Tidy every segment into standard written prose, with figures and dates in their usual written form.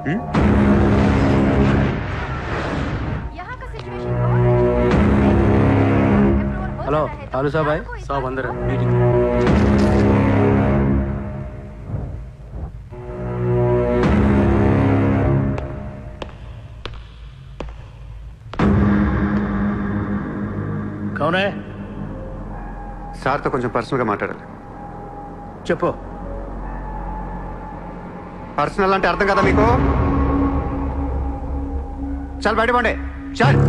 Hello Lalu साहब आए? साहब अंदर है मीटिंग। कौन है? సార్ తో కొంచెం పర్సనల్ గా మాట్లాడాలి. చెప్పు. పర్సనల్ అంటే అర్థం కదా మీకు? చల్ బయట పోండి. చల్.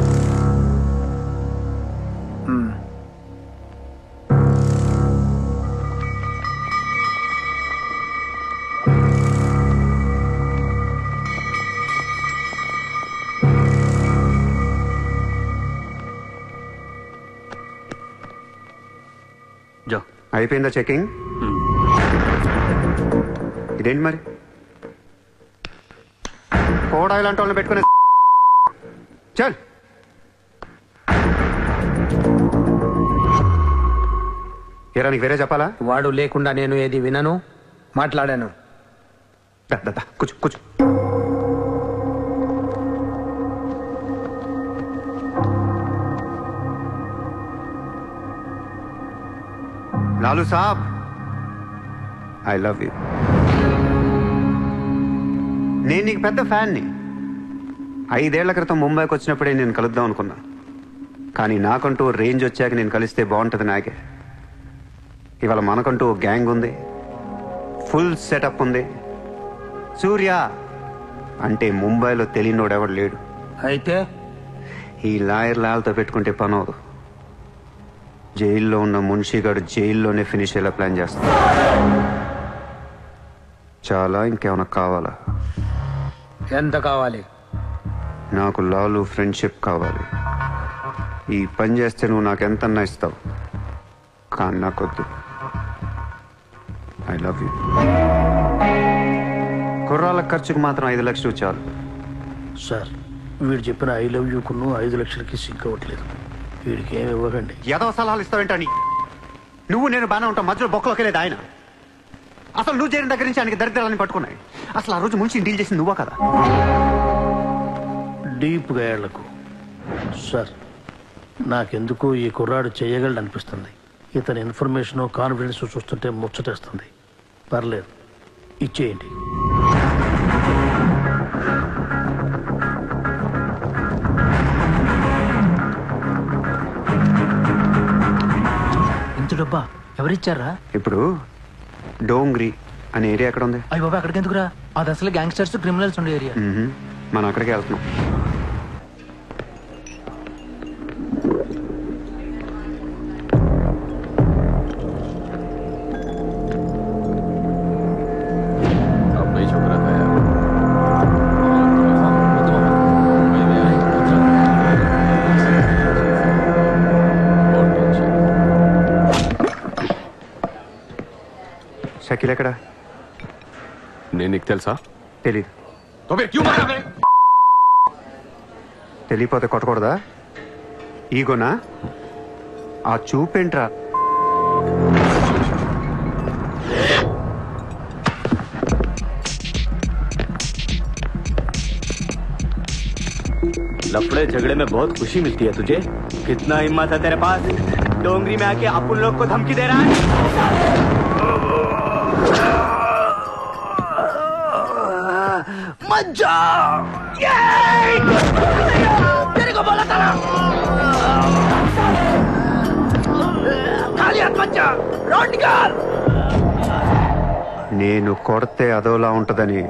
అయిపోయిందా చెకింగ్? ఇదేంటి మరి కోడా ఇలాంటి వాళ్ళని పెట్టుకునే? చల్. ఏరా నీకు వేరే చెప్పాలా? వాడు లేకుండా నేను ఏది వినను, మాట్లాడాను. కూర్చో కూర్చో. లాలూ సాబ్, ఐ లవ్ యూ. నేను నీకు పెద్ద ఫ్యాన్ని. 5 ఏళ్ల క్రితం ముంబైకి వచ్చినప్పుడే నేను కలుద్దాం అనుకున్నా. కానీ నాకంటూ రేంజ్ వచ్చాక నేను కలిస్తే బాగుంటుంది నాకే. ఇవాళ మనకంటూ గ్యాంగ్ ఉంది, ఫుల్ సెటప్ ఉంది. సూర్య అంటే ముంబైలో తెలియనోడెవడు లేడు. అయితే ఈ లాయర్ లాల్తో పెట్టుకుంటే పని అవదు. జైల్లో ఉన్న మున్షిగాడు జైల్లోనే ఫినిష్ అయ్యేలా ప్లాన్ చేస్తాడు. చాలా ఇంకేమైనా కావాలా? ఎంత కావాలి? నాకు లాలు ఫ్రెండ్షిప్ కావాలి. ఈ పని చేస్తే నువ్వు నాకు ఎంతన్నా ఇస్తావు, కానీ నాకొద్దు. I love you. కుర్రాల ఖర్చుకు మాత్రం 5 లక్షలు చాలు. సార్, వీడు చెప్పిన ఐ లవ్ యూ కున్ను 5 లక్షలకి సింక్ అవ్వట్లేదు. వీడికి ఏమి ఇవ్వకండి. ఏదో సలహాలు ఇస్తావేంటని? నువ్వు నేను బాగానే ఉంటావు, మధ్యలో బొక్కలోకి లేదు ఆయన. అసలు నువ్వు చేరిన దగ్గర నుంచి ఆయనకి దరిద్రాలని పట్టుకున్నాయి. అసలు ఆ రోజు ముంచి డీల్ చేసింది నువ్వా కదా? డీప్గా ఏళ్లకు సార్, నాకెందుకు ఈ కుర్రాడు చేయగలడు అనిపిస్తుంది. ఇతని ఇన్ఫర్మేషన్ కాన్ఫిడెన్స్ చూస్తుంటే ముచ్చటేస్తుంది. పర్లేదు, ఇచ్చేయండి. ఇంత డబ్బా ఎవరిచ్చారా? ఇప్పుడు డోంగ్రీ అనే ఏరియా ఎక్కడ ఉంది? అయ్యి బాబా, అక్కడికి ఎందుకురా? అది అసలు గ్యాంగ్స్టర్స్ క్రిమినల్స్ ఉండే ఏరియా. మనం అక్కడికి వెళ్తున్నాం. షకీల్ ఎక్కడ? నేను నీకు తెలుసా? తెలీదు. తెలియపోతే కొట్టకూడదా? ఈగోనా? ఆ చూపేంట్రా? लफड़े झगड़े में बहुत खुशी मिलती है तुझे। कितना हिम्मत है तेरे पास, डोंगरी में आके अपन लोग को धमकी दे रहा है। मत जा, तेरे को बोला था ना, खाली हाथ मत जा, रोड निकाल। నేను కొడితే అదోలా ఉంటదని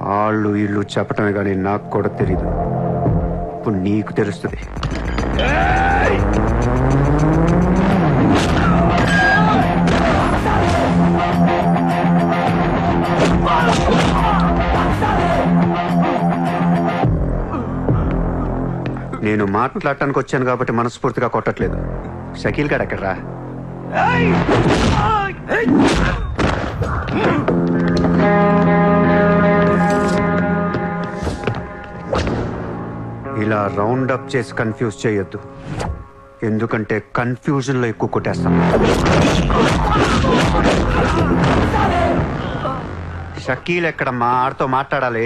వాళ్ళు ఇల్లు చెప్పటమే కానీ నాకు కూడా తెలీదు. ఇప్పుడు నీకు తెలుస్తుంది. నేను మాట్లాడటానికి వచ్చాను కాబట్టి మనస్ఫూర్తిగా కొట్టట్లేదు. షకీల్ గారు ఎక్కడ్రా? ఇలా రౌండ్ అప్ చేసి కన్ఫ్యూజ్ చేయొద్దు, ఎందుకంటే కన్ఫ్యూజన్ లో ఎక్కువ కొట్టేస్తాం. షకీల్ ఎక్కడ? మా ఆడితో మాట్లాడాలి.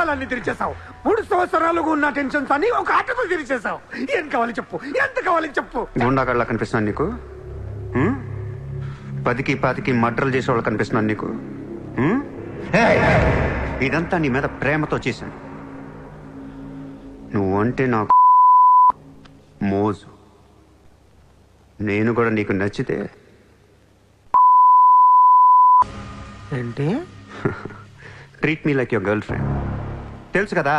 కష్టాలన్నీ తీర్చేసావు. 3 సంవత్సరాలుగా ఉన్న టెన్షన్స్ అన్ని ఒక ఆటతో తీర్చేసావు. ఏం కావాలి చెప్పు, ఎంత కావాలి చెప్పు. గుండాగడ్లా కనిపిస్తున్నాను నీకు? 10కి 20కి మర్డర్లు చేసేవాళ్ళు కనిపిస్తున్నాను నీకు? ఇదంతా నీ మీద ప్రేమతో చేశాను. నువ్వు అంటే నాకు మోజు. నేను కూడా నీకు నచ్చితే ఏంటి? Treat me like your girl friend. తెలుసు కదా,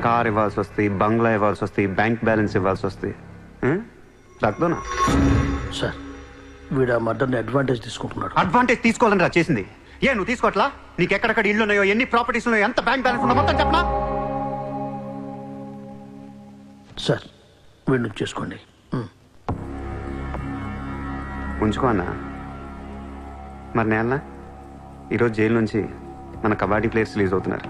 కార్ ఇవ్వాల్సి వస్తాయి, బంగ్లా ఇవ్వాల్సి వస్తాయి, బ్యాంక్ బ్యాలెన్స్ ఇవ్వాల్సి వస్తాయి. తగ్గదోనా? సార్, వీడు ఆ మర్డర్ని అడ్వాంటేజ్ తీసుకుంటున్నాడు. అడ్వాంటేజ్ తీసుకోవాలని రా చేసింది. నువ్వు తీసుకోవట్లా? నీకు ఎక్కడెక్కడ ఇల్లు ఉన్నాయో, ఎన్ని ప్రాపర్టీస్ ఉన్నాయో, ఎంత బ్యాంక్ బ్యాలెన్స్ ఉందో మొత్తం చెప్పనా? సార్, వీడిని చేసుకోండి. ఉంచుకో అన్నా. మరి నేలనా? ఈరోజు జైలు నుంచి మన కబడ్డీ ప్లేయర్స్ రిలీజ్ అవుతున్నారు.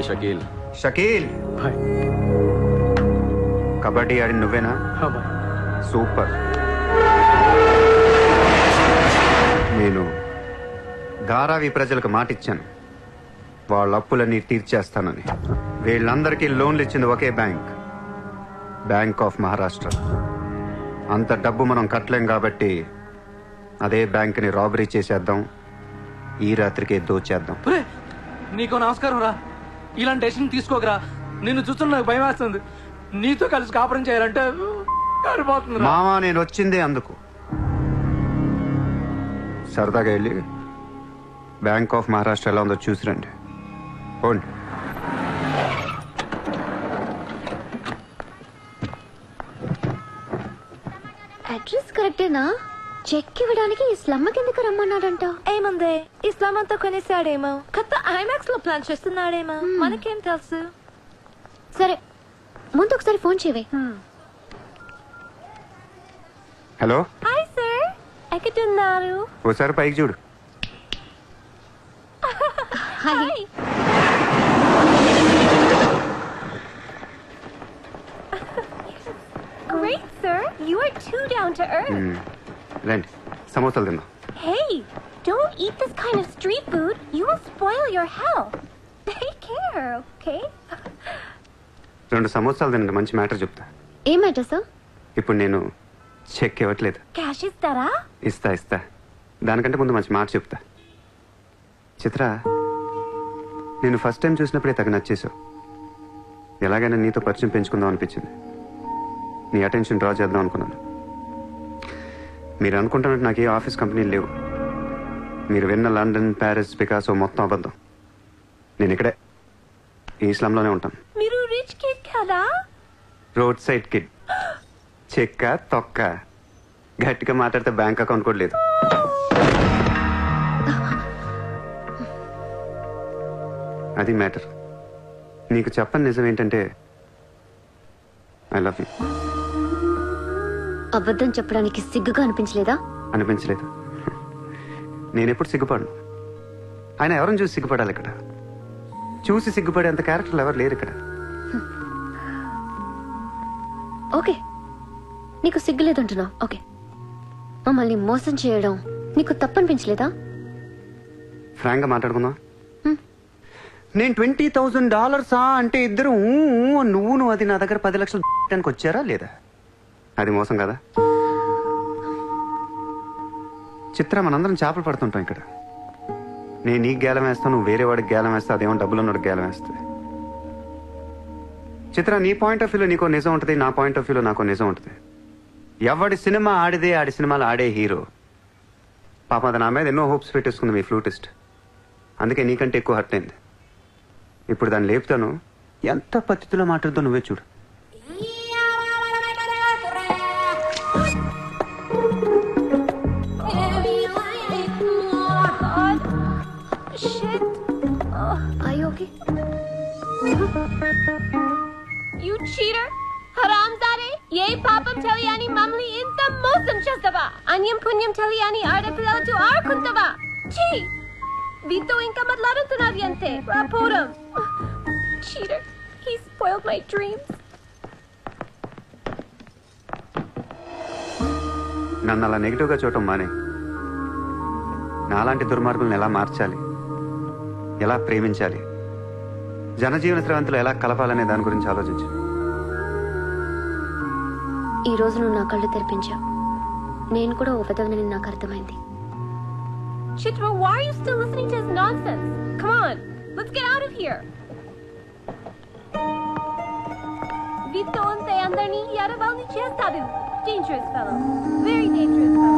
షకీల్ షకీల్, కబడ్డీ ఆడి నువ్వేనా? సూపర్. నేను ధారావి ప్రజలకు మాటిచ్చాను, వాళ్ళ అప్పులన్నీ తీర్చేస్తానని. వీళ్ళందరికీ లోన్లు ఇచ్చింది ఒకే బ్యాంక్, బ్యాంక్ ఆఫ్ మహారాష్ట్ర. అంత డబ్బు మనం కట్టలేం కాబట్టి అదే బ్యాంక్ని రాబరీ చేసేద్దాం, ఈ రాత్రికే దోచేద్దాం. నీకు నమస్కారం రా. ఇలాంటి డెసిషన్ తీసుకోకరా. నిన్ను చూస్తున్న నాకు భయం వేస్తుంది. నీతో కలిసి కాపురం చేయాలంటే కారిపోతుంది. మామా, నేను వచ్చిందే అందుకు. సరదాగా వెళ్ళి బ్యాంక్ ఆఫ్ మహారాష్ట్ర ఎలా ఉందో చూసిరండి. పోండి. అడ్రస్ కరెక్టేనా? చెక్ ఇవ్వడానికి ఈ స్లమ్ కిందకు రమ్మన్నాడంట. ఏముంది, ఇస్లాం అంతా కొనేసాడేమో, కొత్త ఐమాక్స్ లో ప్లాన్ చేస్తున్నాడేమో, మనకేం తెలుసు. సరే, ముందు ఒకసారి ఫోన్ చేయవే. హలో. హాయ్ సార్, ఎక్కడున్నారు? ఓసారి పైకి చూడు. Hi. Great sir, you are too down to earth. రండి, సమోసాలు తిందాం. Hey, don't eat this kind of street food. You will spoil your health. Take care, okay? 2 సమోసాలు తినండి, మంచి మ్యాటర్ చెప్తా. ఏం మ్యాటర్ సార్? ఇప్పుడు నేను చెక్ ఇవ్వట్లేదు. Cash ఇస్తారా? ఇస్తా. దానికంటే ముందు మంచి మాట చెప్తా. చిత్ర, నేను ఫస్ట్ టైం చూసినప్పుడే తగ్గ నచ్చేసావు. ఎలాగైనా నీతో పరిచయం పెంచుకుందాం అనిపించింది. నీ అటెన్షన్ డ్రా చేద్దాం అనుకున్నాను. మీరు అనుకుంటున్నట్టు నాకు ఏ ఆఫీస్ కంపెనీలు లేవు. మీరు విన్న లండన్, ప్యారిస్, పికాసో మొత్తం అబద్ధం. నేను ఇక్కడే ఈ ఇస్లాంలోనే ఉంటాను. మీరు రిచ్ కిడ్ కదా? Road side kid. చెక్క తొక్క. గట్టిగా మాట్లాడితే బ్యాంక్ అకౌంట్ కూడా లేదు. అది మ్యాటర్. నీకు చెప్పని నిజం ఏంటంటే ఐ లవ్ యూ. అబద్ధం చెప్పడానికి సిగ్గుగా అనిపించలేదా? అనిపించలేదు. నేనెప్పుడు సిగ్గుపడను. ఆయన ఎవరిని చూసి సిగ్గుపడాలి? ఇక్కడ చూసి సిగ్గుపడే అంత క్యారెక్టర్లు ఎవరు లేరు ఇక్కడ. ఓకే, నీకు సిగ్గు లేదంటున్నావు. ఓకే, మమ్మల్ని మోసం చేయడం నీకు తప్పనిపించలేదా? ఫ్రాంక్ గా మాట్లాడుకుందాం. నేను $20,000 అంటే ఇద్దరు నువ్వు అది నా దగ్గర 10 లక్షలు వచ్చారా లేదా? అది మోసం కదా? చిత్ర, మనందరం చేపలు పడుతుంటాం ఇక్కడ. నేను నీకు గేలం వేస్తాను, నువ్వు వేరే వాడికి గేలం వేస్తా, అదేమో డబ్బులు ఉన్నవాడికి గేలం వేస్తుంది. చిత్ర, నీ పాయింట్ ఆఫ్ వ్యూలో నీకో నిజం ఉంటుంది, నా పాయింట్ ఆఫ్ వ్యూలో నాకో నిజం ఉంటుంది. ఎవడి సినిమా ఆడిదే ఆడి సినిమాలు ఆడే హీరో. పాప, అది నా మీద ఎన్నో హోప్స్ పెట్టేసుకుంది మీ ఫ్లూటిస్ట్. అందుకే నీకంటే ఎక్కువ హర్ట్ అయింది. ఇప్పుడు దాన్ని లేపుతాను, ఎంత పద్ధతిలో మాట్లాడుతూ నువ్వే చూడు. You cheater! హరాంజాదే! ఏ పాపం తెలియని మమ్మల్ని ఇంత మోసం చేస్తావా? అన్యం పుణ్యం తెలియని ఆడపిల్లలతో ఆడుకుంటావా? ఛీ! Vito inka matladutunavi ante. Raporam. Cheater. He spoiled my dreams. నన్ను అలా నెగిటివ్గా చూడటం మానే. నాలాంటి దుర్మార్గులను ఎలా మార్చాలి, ఎలా ప్రేమించాలి, జనజీవన స్రవంతులు ఎలా కలపాలనే దాని గురించి ఆలోచించు. ఈ రోజు నువ్వు నా కళ్ళు తెరిపించావు. నేను కూడా ఓ పెదవిని నాకు అర్థమైంది. Chitra, why are you still listening to his nonsense? Come on, let's get out of here. Vito ante andarni yaravalni chestadu. Dangerous fellow. Very dangerous fellow.